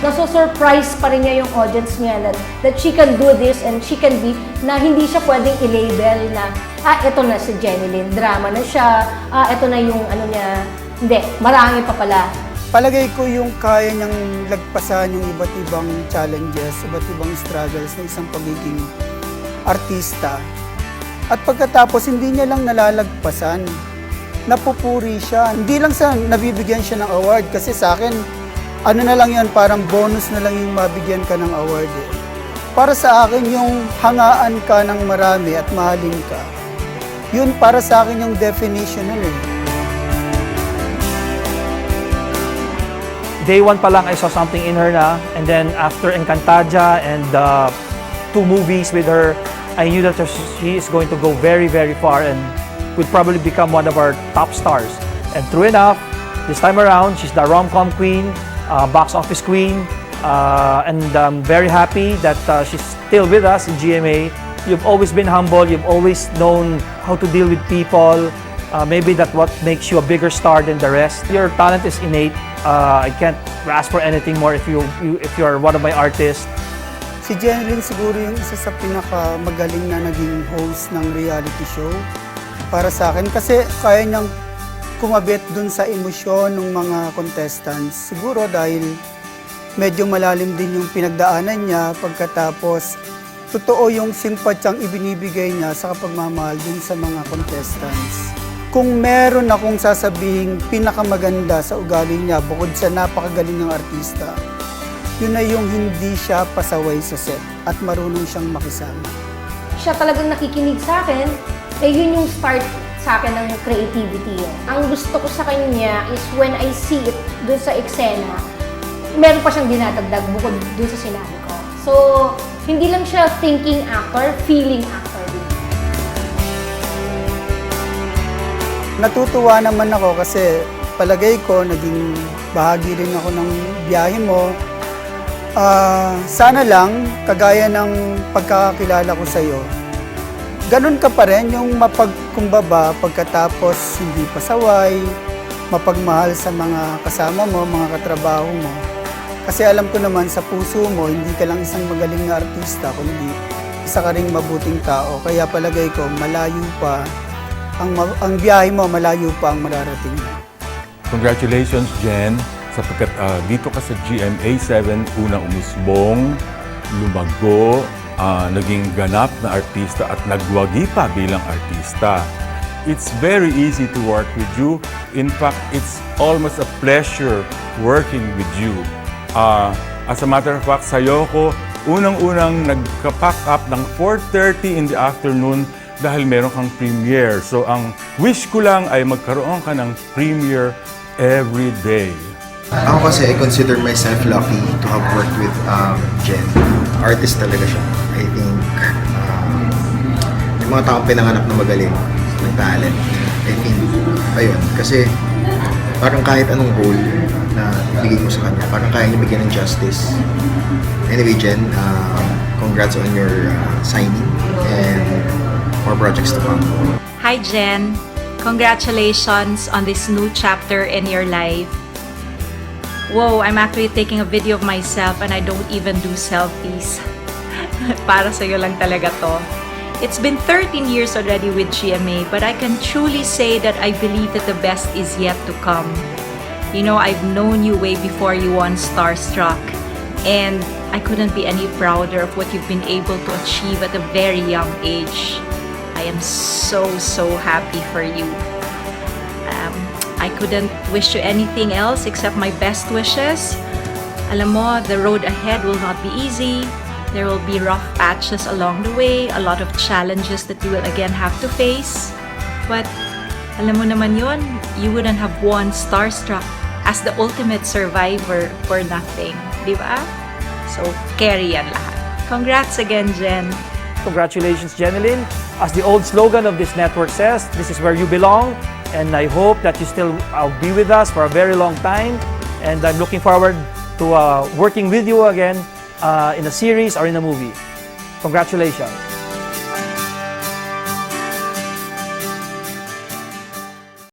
naso-surprise pa rin niya yung audience niya that she can do this and she can be, na hindi siya pwedeng i-label na, eto na si Jenny Lynn, drama na siya, eto na yung ano niya, hindi, marami pa pala. Palagay ko yung kaya niyang lagpasan yung iba't ibang challenges, iba't ibang struggles ng isang pagiging artista. At pagkatapos, hindi niya lang nalalagpasan, napupuri siya. Hindi lang sa nabibigyan siya ng award kasi sa akin, ano na lang yan, parang bonus na lang yung mabigyan ka ng award. Para sa akin, yung hangaan ka ng marami at mahalin ka, yun para sa akin yung definition nun eh. Day one pa lang, I saw something in her na, and then after Encantadia and 2 movies with her, I knew that she is going to go very, very far and would probably become one of our top stars. And true enough, this time around, she's the rom-com queen, box office queen, and I'm very happy that she's still with us in GMA. You've always been humble, you've always known how to deal with people. Maybe that's what makes you a bigger star than the rest. Your talent is innate. I can't ask for anything more if you're one of my artists. Si Jenny Lynn siguro yung isa sa pinakamagaling na naging host ng reality show para sa akin kasi kaya niyang kumabit dun sa emosyon ng mga contestants. Siguro dahil medyo malalim din yung pinagdaanan niya pagkatapos totoo yung simpatyang ibinibigay niya sa pagmamahal dun sa mga contestants. Kung meron akong sasabihing pinakamaganda sa ugali niya bukod sa napakagaling ng artista, yun na yung hindi siya pasaway sa set at marunong siyang makisama. Siya talagang nakikinig sa akin, yun yung start sa akin ng creativity. Ang gusto ko sa kanya is when I see it dun sa eksena, meron pa siyang dinadagdag bukod dun sa sinabi ko. So, hindi lang siya thinking actor, feeling actor din. Natutuwa naman ako kasi palagay ko naging bahagi rin ako ng biyahe mo. Sana lang, kagaya ng pagkakakilala ko sa'yo, ganun ka pa rin yung mapagkumbaba pagkatapos hindi pasaway, mapagmahal sa mga kasama mo, mga katrabaho mo. Kasi alam ko naman sa puso mo, hindi ka lang isang magaling na artista, kundi isa ka ring mabuting tao. Kaya palagay ko, malayo pa, ang biyahe mo, malayo pa ang mararating mo. Congratulations, Jen, sapagkat dito ka sa GMA7, unang umusbong, lumago, naging ganap na artista at nagwagi pa bilang artista. It's very easy to work with you. In fact, it's almost a pleasure working with you. As a matter of fact, sa'yo ko, unang-unang nagka-pack up ng 4:30 in the afternoon dahil meron kang premiere. So, ang wish ko lang ay magkaroon ka ng premiere every day. Ako kasi, I consider myself lucky to have worked with Jen. Artist talaga siya. I think, yung mga taong pinanganak na magaling, may talent. I think, ayun, kasi parang kahit anong role na ibigay mo sa kanya, parang kaya niya bigyan ng justice. Anyway, Jen, congrats on your signing and more projects to come. Hi, Jen. Congratulations on this new chapter in your life. Whoa, I'm actually taking a video of myself and I don't even do selfies. Para sa'yo lang talaga to. It's been 13 years already with GMA, but I can truly say that I believe that the best is yet to come. You know, I've known you way before you won Starstruck, and I couldn't be any prouder of what you've been able to achieve at a very young age. I am so happy for you. I couldn't wish you anything else except my best wishes. Alam mo, the road ahead will not be easy. There will be rough patches along the way, a lot of challenges that you will again have to face. But alam mo naman yun, you wouldn't have won Starstruck as the ultimate survivor for nothing. Di ba? So, carry yan lahat. Congrats again, Jen. Congratulations, Jenny Lynn. As the old slogan of this network says, this is where you belong. And I hope that you still be with us for a very long time. And I'm looking forward to working with you again in a series or in a movie. Congratulations.